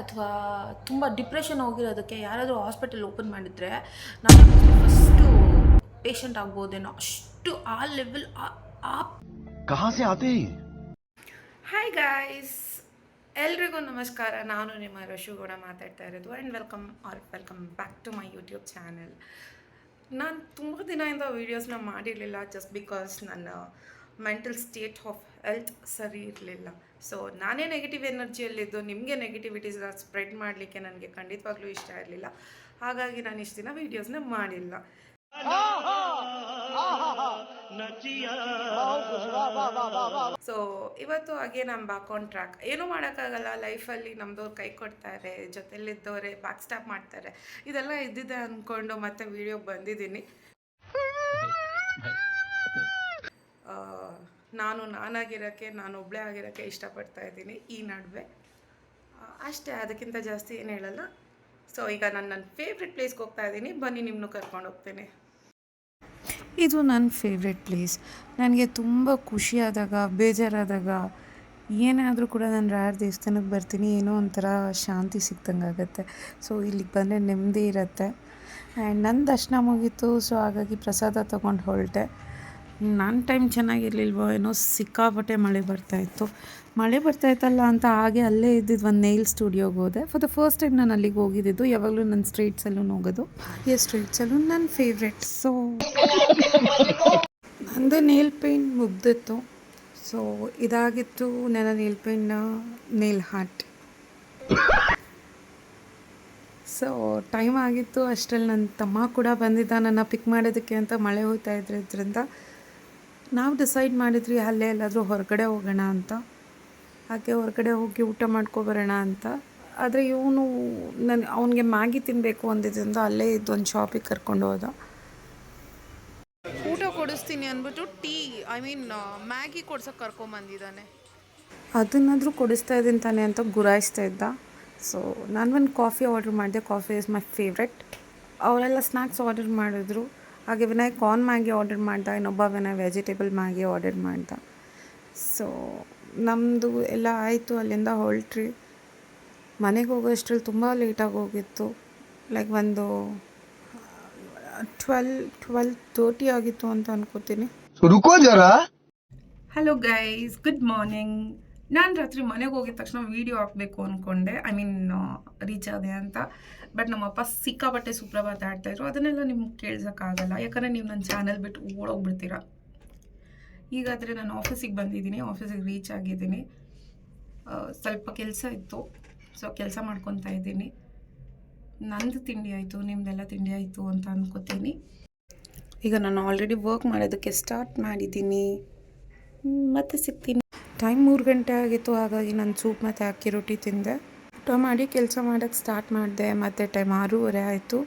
ಅಥವಾ ತುಂಬ ಡಿಪ್ರೆಷನ್ ಹೋಗಿರೋದಕ್ಕೆ ಯಾರಾದರೂ ಹಾಸ್ಪಿಟಲ್ ಓಪನ್ ಮಾಡಿದರೆ ನಾನು ಫಸ್ಟು ಪೇಷಂಟ್ ಆಗ್ಬೋದೇನೋ, ಅಷ್ಟು ಆ ಲೆವೆಲ್ ಹಾಯ್ ಗಾಯ್ಸ್, ಎಲ್ರಿಗೂ ನಮಸ್ಕಾರ. ನಾನು ನಿಮ್ಮ ರಶುಗೌಡ ಮಾತಾಡ್ತಾ ಇರೋದು. And welcome back to my YouTube channel. ನಾನು ತುಂಬ ದಿನದಿಂದ ವೀಡಿಯೋಸ್ನ ಮಾಡಿರಲಿಲ್ಲ, ಜಸ್ಟ್ ಬಿಕಾಸ್ ನನ್ನ ಮೆಂಟಲ್ ಸ್ಟೇಟ್ ಆಫ್ ಹೆಲ್ತ್ ಸರಿ ಇರಲಿಲ್ಲ. ಸೊ ನಾನೇ ನೆಗೆಟಿವ್ ಎನರ್ಜಿಯಲ್ಲಿದ್ದು ನಿಮಗೆ ನೆಗೆಟಿವಿಟೀಸ್ನ ಸ್ಪ್ರೆಡ್ ಮಾಡಲಿಕ್ಕೆ ನನಗೆ ಖಂಡಿತವಾಗ್ಲೂ ಇಷ್ಟ ಇರಲಿಲ್ಲ. ಹಾಗಾಗಿ ನಾನು ಇಷ್ಟು ದಿನ ವೀಡಿಯೋಸ್ನ ಮಾಡಿಲ್ಲ. ಸೊ ಇವತ್ತು ಹಾಗೆ ನಾನು ಬ್ಯಾಕ್ ಆನ್ ಟ್ರ್ಯಾಕ್. ಏನೂ ಮಾಡೋಕ್ಕಾಗಲ್ಲ, ಲೈಫಲ್ಲಿ ನಮ್ಮದವ್ರು ಕೈ ಕೊಡ್ತಾರೆ, ಜೊತೆಲಿದ್ದವರೇ ಬ್ಯಾಕ್ ಸ್ಟಾಪ್ ಮಾಡ್ತಾರೆ. ಇದೆಲ್ಲ ಇದ್ದಿದೆ ಅಂದ್ಕೊಂಡು ಮತ್ತೆ ವೀಡಿಯೋ ಬಂದಿದ್ದೀನಿ. ನಾನಾಗಿರೋಕ್ಕೆ, ನಾನು ಒಬ್ಬಳೇ ಆಗಿರೋಕ್ಕೆ ಇಷ್ಟಪಡ್ತಾ ಇದ್ದೀನಿ ಈ ನಡುವೆ, ಅಷ್ಟೇ. ಅದಕ್ಕಿಂತ ಜಾಸ್ತಿ ಏನು ಹೇಳಲ್ಲ. ಸೊ ಈಗ ನಾನು ನನ್ನ ಫೇವ್ರೆಟ್ ಪ್ಲೇಸ್ಗೆ ಹೋಗ್ತಾ ಇದ್ದೀನಿ, ಬನ್ನಿ ನಿಮ್ಮನ್ನು ಕರ್ಕೊಂಡು ಹೋಗ್ತೀನಿ. ಇದು ನನ್ನ ಫೇವ್ರೆಟ್ ಪ್ಲೇಸ್. ನನಗೆ ತುಂಬ ಖುಷಿಯಾದಾಗ, ಬೇಜಾರಾದಾಗ, ಏನಾದರೂ ಕೂಡ ನಾನು ರಾಯರ ದೇವಸ್ಥಾನಕ್ಕೆ ಬರ್ತೀನಿ, ಏನೋ ಒಂಥರ ಶಾಂತಿ ಸಿಕ್ತಂಗೆ ಆಗುತ್ತೆ. ಸೊ ಇಲ್ಲಿಗೆ ಬಂದರೆ ನೆಮ್ಮದಿ ಇರುತ್ತೆ. ಆ್ಯಂಡ್ ನನ್ನ ದರ್ಶನ ಮುಗೀತು. ಸೊ ಹಾಗಾಗಿ ಪ್ರಸಾದ ತೊಗೊಂಡು ಹೊರಟೆ. ನನ್ನ ಟೈಮ್ ಚೆನ್ನಾಗಿರ್ಲಿಲ್ವೋ ಏನೋ, ಸಿಕ್ಕಾಪಟ್ಟೆ ಮಳೆ ಬರ್ತಾಯಿತ್ತಲ್ಲ ಅಂತ ಹಾಗೆ ಅಲ್ಲೇ ಇದ್ದಿದ್ದು ಒಂದು ನೇಲ್ ಸ್ಟುಡಿಯೋಗೆ ಹೋದೆ. ಫಾರ್ ದ ಫಸ್ಟ್ ಟೈಮ್ ನಾನು ಅಲ್ಲಿಗೆ ಹೋಗಿದ್ದು. ಯಾವಾಗಲೂ ನನ್ನ ಸ್ಟ್ರೀಟ್ ಸಲೂನ್ ಹೋಗೋದು. ಸ್ಟ್ರೀಟ್ ಸಲೂನ್ ನನ್ನ ಫೇವ್ರೆಟ್. ಸೊ ನಂದು ನೇಲ್ ಪೇಂಟ್ ಮುಗ್ದಿತ್ತು. ಸೊ ಇದಾಗಿತ್ತು ನನ್ನ ನೇಲ್ ಪೇಂಟ್ನ ನೇಲ್ ಹಾರ್ಟ್. ಸೊ ಟೈಮ್ ಆಗಿತ್ತು. ಅಷ್ಟರಲ್ಲಿ ನನ್ನ ತಮ್ಮ ಕೂಡ ಬಂದಿದ್ದ ನನ್ನ ಪಿಕ್ ಮಾಡೋದಕ್ಕೆ ಅಂತ. ಮಳೆ ಹೋಗ್ತಾ ಇದ್ರಿಂದ ನಾವು ಡಿಸೈಡ್ ಮಾಡಿದ್ವಿ ಅಲ್ಲೇ ಎಲ್ಲಾದರೂ ಹೊರಗಡೆ ಹೋಗೋಣ ಅಂತ. ಹಾಗೆ ಹೊರಗಡೆ ಹೋಗಿ ಊಟ ಮಾಡ್ಕೊಬರೋಣ ಅಂತ. ಆದರೆ ಇವನು ಅವನಿಗೆ ಮ್ಯಾಗಿ ತಿನ್ನಬೇಕು ಅಂದಿದ್ದರಿಂದ ಅಲ್ಲೇ ಇದ್ದೊಂದು ಶಾಪಿಗೆ ಕರ್ಕೊಂಡು ಹೋದ. ಊಟ ಕೊಡಿಸ್ತೀನಿ ಅಂದ್ಬಿಟ್ಟು ಮ್ಯಾಗಿ ಕೊಡ್ಸೋಕೆ ಕರ್ಕೊಂಬಂದಿದ್ದಾನೆ. ಅದನ್ನಾದರೂ ಕೊಡಿಸ್ತಾ ಇದ್ದೀನಿ ತಾನೆ ಅಂತ ಗುರಾಯಿಸ್ತಾ ಇದ್ದ. ಸೊ ನಾನು ಒಂದು ಕಾಫಿ ಆರ್ಡರ್ ಮಾಡಿದೆ. Coffee is my favourite. ಅವರೆಲ್ಲ ಸ್ನ್ಯಾಕ್ಸ್ ಆರ್ಡರ್ ಮಾಡಿದ್ರು. ಹಾಗೆ ವಿನಯ್ ಕಾರ್ನ್ ಮ್ಯಾಗಿ ಆರ್ಡರ್ ಮಾಡ್ದ, ಇನ್ನೊಬ್ಬ ವಿನಯ್ ವೆಜಿಟೇಬಲ್ ಮ್ಯಾಗಿ ಆರ್ಡರ್ ಮಾಡ್ದ. ಸೊ ನಮ್ಮದು ಎಲ್ಲ ಆಯಿತು. ಅಲ್ಲಿಂದ ಹೊರಟ್ರಿ. ಮನೆಗೆ ಹೋಗೋಷ್ಟರಲ್ಲಿ ತುಂಬ ಲೇಟಾಗಿ ಹೋಗಿತ್ತು. ಲೈಕ್ ಒಂದು 12:30 ಆಗಿತ್ತು ಅಂತ ಅನ್ಕೋತೀನಿ. Hello guys, good morning. ನಾನು ರಾತ್ರಿ ಮನೆಗೆ ಹೋಗಿದ ತಕ್ಷಣ ವೀಡಿಯೋ ಹಾಕಬೇಕು ಅಂದ್ಕೊಂಡೆ, ರೀಚ್ ಆದೆ ಅಂತ. ಬಟ್ ನಮ್ಮಪ್ಪ ಸಿಕ್ಕಾಪಟ್ಟೆ ಸುಪ್ರಭಾತ ಆಡ್ತಾಯಿದ್ರು. ಅದನ್ನೆಲ್ಲ ನಿಮ್ಗೆ ಕೇಳ್ಸೋಕ್ಕಾಗಲ್ಲ, ಯಾಕಂದರೆ ನೀವು ನನ್ನ ಚಾನಲ್ ಬಿಟ್ಟು ಓಡೋಗ್ಬಿಡ್ತೀರ. ಈಗಾದರೆ ನಾನು ಆಫೀಸಿಗೆ ಬಂದಿದ್ದೀನಿ, ಆಫೀಸಿಗೆ ರೀಚ್ ಆಗಿದ್ದೀನಿ. ಸ್ವಲ್ಪ ಕೆಲಸ ಇತ್ತು, ಸೊ ಕೆಲಸ ಮಾಡ್ಕೊತಾ ಇದ್ದೀನಿ. ನಂದು ತಿಂಡಿ ಆಯಿತು, ನಿಮ್ಮದೆಲ್ಲ ತಿಂಡಿ ಆಯಿತು ಅಂತ ಅಂದ್ಕೋತೀನಿ. ಈಗ ನಾನು ಆಲ್ರೆಡಿ ವರ್ಕ್ ಮಾಡೋದಕ್ಕೆ ಸ್ಟಾರ್ಟ್ ಮಾಡಿದ್ದೀನಿ. ಮತ್ತೆ ಸಿಗ್ತೀನಿ. ಟೈಮ್ 3 ಗಂಟೆ ಆಗಿತ್ತು. ಹಾಗಾಗಿ ನಾನು ಸೂಪ್ ಮತ್ತು ಅಕ್ಕಿ ರೊಟ್ಟಿ ತಿಂದೆ. ಊಟ ಮಾಡಿ ಕೆಲಸ ಮಾಡೋಕ್ಕೆ ಸ್ಟಾರ್ಟ್ ಮಾಡಿದೆ. ಮತ್ತು ಟೈಮ್ 6:30 ಆಯಿತು.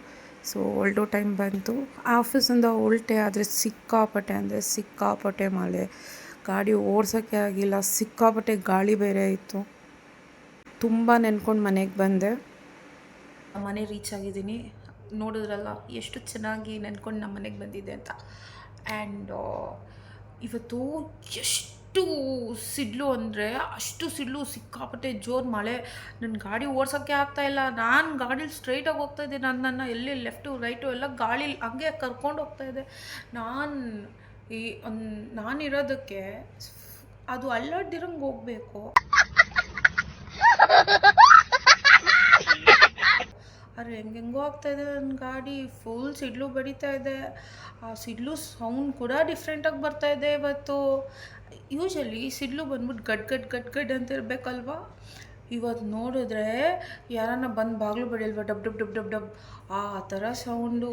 ಸೊ ಹೊರಡೋ ಟೈಮ್ ಬಂತು. ಆಫೀಸಿಂದ ಹೊರಟೆ, ಆದರೆ ಸಿಕ್ಕಾಪಟ್ಟೆ ಮಳೆ. ಗಾಡಿ ಓಡ್ಸೋಕ್ಕೆ ಆಗಿಲ್ಲ. ಸಿಕ್ಕಾಪಟ್ಟೆ ಗಾಳಿ ಬೇರೆ ಇತ್ತು. ತುಂಬ ನೆನ್ಕೊಂಡು ಮನೆಗೆ ಬಂದೆ. ಮನೆ ರೀಚ್ ಆಗಿದ್ದೀನಿ. ನೋಡಿದ್ರಲ್ಲ ಎಷ್ಟು ಚೆನ್ನಾಗಿ ನೆನ್ಕೊಂಡು ನಮ್ಮ ಮನೆಗೆ ಬಂದಿದ್ದೆ ಅಂತ. ಆ್ಯಂಡ್ ಇವತ್ತು ಎಷ್ಟು ಸಿಡ್ಲು ಅಂದರೆ ಅಷ್ಟು ಸಿಡ್ಲು, ಸಿಕ್ಕಾಪಟ್ಟೆ ಜೋರು ಮಳೆ. ನನ್ನ ಗಾಡಿ ಓಡ್ಸೋಕ್ಕೆ ಆಗ್ತಾಯಿಲ್ಲ. ನಾನು ಗಾಡೀಲಿ ಸ್ಟ್ರೈಟಾಗಿ ಹೋಗ್ತಾಯಿದ್ದೆ. ನನ್ನ ಎಲ್ಲಿ ಲೆಫ್ಟು ರೈಟು ಎಲ್ಲ ಗಾಳಿ ಹಂಗೆ ಕರ್ಕೊಂಡು ಹೋಗ್ತಾಯಿದ್ದೆ. ನಾನಿರೋದಕ್ಕೆ ಅದು ಅಲ್ಲಾಡ್ದಿರಂಗೆ ಹೋಗಬೇಕು. ಆದರೆ ಹೆಂಗೆಂಗೋ ಆಗ್ತಾಯಿದೆ ನನ್ನ ಗಾಡಿ. ಫುಲ್ ಸಿಡ್ಲು ಬಡಿತಾ ಇದೆ. ಆ ಸಿಡ್ಲು ಸೌಂಡ್ ಕೂಡ ಡಿಫ್ರೆಂಟಾಗಿ ಬರ್ತಾಯಿದೆ ಇವತ್ತು. ಯೂಶಲಿ ಸಿಡ್ಲು ಬಂದ್ಬಿಟ್ಟು ಗಡ್ ಅಂತ ಇರಬೇಕಲ್ವ. ಇವತ್ತು ನೋಡಿದ್ರೆ ಯಾರನ್ನ ಬಂದು ಬಾಗಿಲು ಬಡಿಯಲ್ವ, ಡಬ್ ಆ ಥರ ಸೌಂಡು.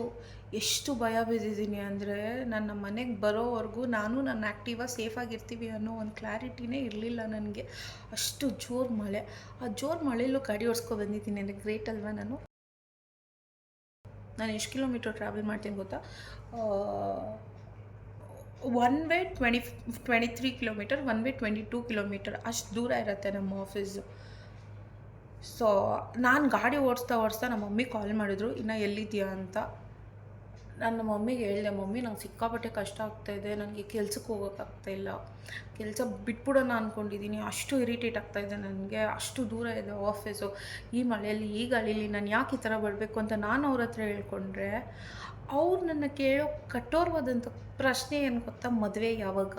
ಎಷ್ಟು ಭಯ ಬಿದ್ದಿದ್ದೀನಿ ಅಂದರೆ ನನ್ನ ಮನೆಗೆ ಬರೋವರೆಗೂ ನಾನು ನನ್ನ ಆ್ಯಕ್ಟಿವಾ ಸೇಫಾಗಿರ್ತೀವಿ ಅನ್ನೋ ಒಂದು ಕ್ಲಾರಿಟಿನೇ ಇರಲಿಲ್ಲ ನನಗೆ. ಅಷ್ಟು ಜೋರು ಮಳೆ. ಆ ಜೋರು ಮಳೆಯಲ್ಲೂ ಗಾಡಿ ಓಡಿಸ್ಕೊ ಬಂದಿದ್ದೀನಿ ಅಂದರೆ ಗ್ರೇಟ್ ಅಲ್ವಾ ನಾನು ಎಷ್ಟು ಕಿಲೋಮೀಟರ್ ಟ್ರಾವೆಲ್ ಮಾಡ್ತೀನಿ ಗೊತ್ತಾ? One way 23 kilometre, one way 22 kilometre, ಅಷ್ಟು ದೂರ ಇರುತ್ತೆ ನಮ್ಮ ಆಫೀಸು. ಸೊ ನಾನು ಗಾಡಿ ಓಡಿಸ್ತಾ ನಮ್ಮ ಮಮ್ಮಿ ಕಾಲ್ ಮಾಡಿದ್ರು, ಇನ್ನು ಎಲ್ಲಿದ್ದೀಯಾ ಅಂತ. ನಾನು ನಮ್ಮ ಮಮ್ಮಿಗೆ ಹೇಳಿದೆ, ಮಮ್ಮಿ ನಂಗೆ ಸಿಕ್ಕಾಪಟ್ಟೆ ಕಷ್ಟ ಆಗ್ತಾಯಿದೆ, ನನಗೆ ಕೆಲ್ಸಕ್ಕೆ ಹೋಗೋಕ್ಕಾಗ್ತಾಯಿಲ್ಲ, ಕೆಲಸ ಬಿಟ್ಬಿಡೋಣ ಅಂದ್ಕೊಂಡಿದ್ದೀನಿ, ಅಷ್ಟು ಇರಿಟೇಟ್ ಆಗ್ತಾಯಿದೆ ನನಗೆ, ಅಷ್ಟು ದೂರ ಇದೆ ಆಫೀಸು, ಈ ಮಳೆಯಲ್ಲಿ ಈ ಗಾಳೀಲಿ ನಾನು ಯಾಕೆ ಈ ಥರ ಬರಬೇಕು ಅಂತ ನಾನು ಅವ್ರ ಹತ್ರ ಹೇಳ್ಕೊಂಡ್ರೆ, ಅವ್ರು ನನ್ನ ಕೇಳೋ ಕಠೋರವಾದಂಥ ಪ್ರಶ್ನೆ ಏನು ಗೊತ್ತಾ, ಮದುವೆ ಯಾವಾಗ?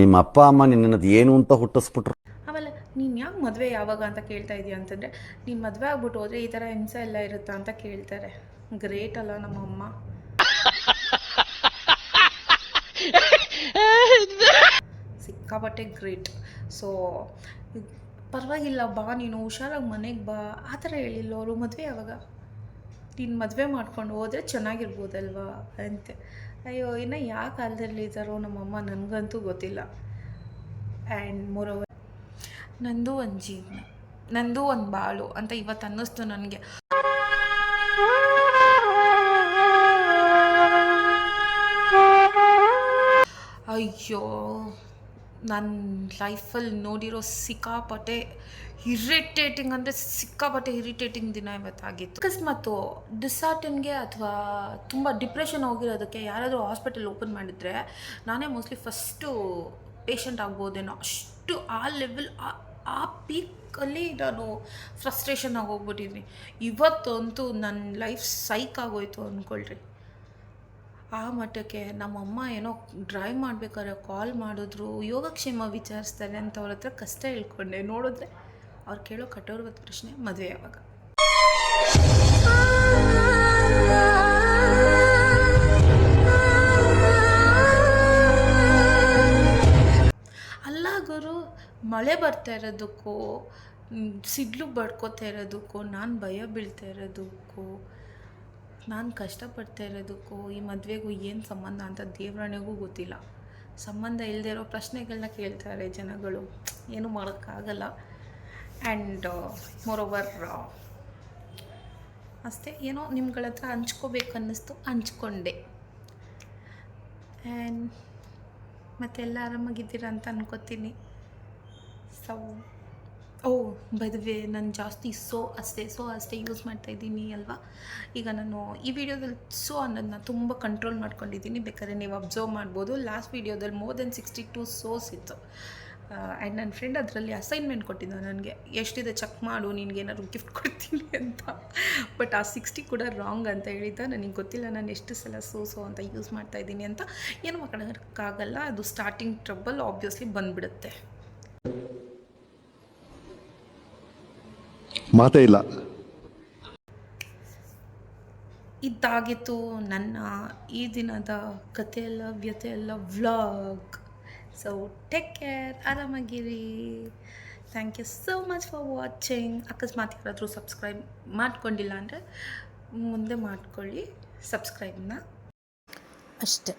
ನಿಮ್ಮ ಅಪ್ಪ ಅಮ್ಮ ನಿನ್ನದು ಏನು ಅಂತ ಹುಟ್ಟಿಸ್ಬಿಟ್ರು. ಆಮೇಲೆ ನೀನು ಯಾಕೆ ಮದುವೆ ಯಾವಾಗ ಅಂತ ಕೇಳ್ತಾ ಇದೀಯ ಅಂತಂದರೆ, ನೀನು ಮದುವೆ ಆಗ್ಬಿಟ್ಟು ಹೋದರೆ ಈ ಥರ ಹಿಂಸೆ ಎಲ್ಲ ಇರುತ್ತಾ ಅಂತ ಕೇಳ್ತಾರೆ. ಗ್ರೇಟ್ ಅಲ್ಲ ನಮ್ಮಮ್ಮ. ಸಿಕ್ಕಾಪಟ್ಟೆ ಗ್ರೇಟ್. ಸೊ ಪರವಾಗಿಲ್ಲ ಬಾ, ನೀನು ಹುಷಾರಾಗಿ ಮನೆಗೆ ಬಾ ಆ ಥರ ಹೇಳಿಲ್ಲ ಅವರು. ಮದುವೆ ಯಾವಾಗ? ನೀನು ಮದುವೆ ಮಾಡ್ಕೊಂಡು ಹೋದರೆ ಚೆನ್ನಾಗಿರ್ಬೋದಲ್ವಾ ಅಂತೆ. ಅಯ್ಯೋ, ಇನ್ನು ಯಾವ ಕಾಲದಲ್ಲಿ ಇದ್ದಾರೋ ನಮ್ಮಮ್ಮ ನನಗಂತೂ ಗೊತ್ತಿಲ್ಲ. ಆ್ಯಂಡ್ ಮೋರೋವರ್, ನಂದು ಒಂದು ಜೀವನ, ನಂದು ಒಂದು ಬಾಳು ಅಂತ ಇವತ್ತು ಅನ್ನಿಸ್ತು ನನಗೆ. ಅಯ್ಯೋ, ನನ್ನ ಲೈಫಲ್ಲಿ ನೋಡಿರೋ ಸಿಕ್ಕಾಪಟ್ಟೆ ಇರಿಟೇಟಿಂಗ್ ಅಂದರೆ ಸಿಕ್ಕಾಪಟ್ಟೆ ಇರಿಟೇಟಿಂಗ್ ದಿನ ಇವತ್ತಾಗಿತ್ತು. ಅಕಸ್ಮಾತು ಡಿಸಾರ್ಟನ್ಗೆ ಅಥವಾ ತುಂಬ ಡಿಪ್ರೆಷನ್ ಹೋಗಿರೋದಕ್ಕೆ ಯಾರಾದರೂ ಹಾಸ್ಪಿಟಲ್ ಓಪನ್ ಮಾಡಿದರೆ ನಾನೇ ಮೋಸ್ಟ್ಲಿ ಫಸ್ಟು ಪೇಷಂಟ್ ಆಗ್ಬೋದೇನೋ. ಅಷ್ಟು ಆ ಲೆವೆಲ್, ಆ ಪೀಕಲ್ಲಿ ನಾನು ಫ್ರಸ್ಟ್ರೇಷನ್ ಆಗೋಗ್ಬಿಟ್ಟಿದ್ವಿ. ಇವತ್ತಂತೂ ನನ್ನ ಲೈಫ್ ಸೈಕ್ ಆಗೋಯ್ತು ಅಂದ್ಕೊಳ್ರಿ. ಆ ಮಟ್ಟಕ್ಕೆ ನಮ್ಮಮ್ಮ ಏನೋ ಡ್ರೈವ್ ಮಾಡಬೇಕಾದ್ರೆ ಕಾಲ್ ಮಾಡಿದ್ರು, ಯೋಗಕ್ಷೇಮ ವಿಚಾರಿಸ್ತಾರೆ ಅಂತ ಅವ್ರ ಹತ್ರ ಕಷ್ಟ ಹೇಳ್ಕೊಂಡೆ. ನೋಡಿದ್ರೆ ಅವ್ರು ಕೇಳೋ ಕಠೋರವಾದ ಪ್ರಶ್ನೆ, ಮದುವೆ ಯಾವಾಗ? ಅಲ್ಲ ಗುರು, ಮಳೆ ಬರ್ತಾ ಇರೋದಕ್ಕೂ ಸಿಡ್ಲು ಬಡ್ಕೋತಾ ಇರೋದಕ್ಕೂ, ನಾನು ಭಯ ಬೀಳ್ತಾ ಇರೋದಕ್ಕೂ, ನಾನು ಕಷ್ಟಪಡ್ತಾ ಇರೋದಕ್ಕೂ ಈ ಮದುವೆಗೂ ಏನು ಸಂಬಂಧ ಅಂತ ದೇವರಾಣೆಗೂ ಗೊತ್ತಿಲ್ಲ. ಸಂಬಂಧ ಇಲ್ಲದೆ ಇರೋ ಪ್ರಶ್ನೆಗಳನ್ನ ಕೇಳ್ತಾರೆ ಜನಗಳು, ಏನೂ ಮಾಡೋಕ್ಕಾಗಲ್ಲ. ಆ್ಯಂಡ್ ಮೋರೋವರ್ ಅಷ್ಟೇ, ಏನೋ ನಿಮ್ಗಳ ಹತ್ರ ಹಂಚ್ಕೋಬೇಕು ಅನ್ನಿಸ್ತು, ಹಂಚ್ಕೊಂಡೆ. ಆ್ಯಂಡ್ ಮತ್ತೆಲ್ಲ ಆರಾಮಾಗಿದ್ದೀರಾ ಅಂತ ಅನ್ಕೋತೀನಿ. ಸೊ ಬೈ ದ ವೇ, ನಾನು ಜಾಸ್ತಿ ಸೊ ಅಷ್ಟೇ ಯೂಸ್ ಮಾಡ್ತಾಯಿದ್ದೀನಿ ಅಲ್ವಾ. ಈಗ ನಾನು ಈ ವಿಡಿಯೋದಲ್ಲಿ ಸೊ ಅನ್ನೋದನ್ನ ತುಂಬ ಕಂಟ್ರೋಲ್ ಮಾಡ್ಕೊಂಡಿದ್ದೀನಿ. ಬೇಕಾದ್ರೆ ನೀವು ಅಬ್ಸರ್ವ್ ಮಾಡ್ಬೋದು. ಲಾಸ್ಟ್ ವಿಡಿಯೋದಲ್ಲಿ ಮೋರ್ ದೆನ್ 62 ಸೋಸ್ ಇತ್ತು. ಆ್ಯಂಡ್ ನನ್ನ ಫ್ರೆಂಡ್ ಅದರಲ್ಲಿ ಅಸೈನ್ಮೆಂಟ್ ಕೊಟ್ಟಿದ್ದ ನನಗೆ, ಎಷ್ಟಿದೆ ಚೆಕ್ ಮಾಡು, ನಿನಗೇನಾದ್ರು ಗಿಫ್ಟ್ ಕೊಡ್ತೀನಿ ಅಂತ. ಬಟ್ ಆ 60 ಕೂಡ ರಾಂಗ್ ಅಂತ ಹೇಳಿದ್ದ. ನನಗೆ ಗೊತ್ತಿಲ್ಲ ನಾನು ಎಷ್ಟು ಸಲ ಸೋ ಅಂತ ಯೂಸ್ ಮಾಡ್ತಾಯಿದ್ದೀನಿ ಅಂತ. ಏನು ಮಾಡೋಕ್ಕಾಗಲ್ಲ, ಅದು ಸ್ಟಾರ್ಟಿಂಗ್ ಟ್ರಬಲ್ ಆಬ್ವಿಯಸ್ಲಿ ಬಂದುಬಿಡುತ್ತೆ. ಮಾತೇ ಇಲ್ಲ. ಇದಾಗಿತ್ತು ನನ್ನ ಈ ದಿನದ ಕಥೆಯೆಲ್ಲ, ವ್ಯಥೆಯೆಲ್ಲ ವ್ಲಾಗ್. ಸೊ ಟೇಕ್ ಕೇರ್, ಆರಾಮಾಗಿರಿ. Thank you so much for watching. ಅಕಸ್ಮಾತ್ ಯಾರಾದರೂ ಸಬ್ಸ್ಕ್ರೈಬ್ ಮಾಡ್ಕೊಂಡಿಲ್ಲ ಅಂದರೆ ಮುಂದೆ ಮಾಡ್ಕೊಳ್ಳಿ ಸಬ್ಸ್ಕ್ರೈಬ್ನ, ಅಷ್ಟೇ.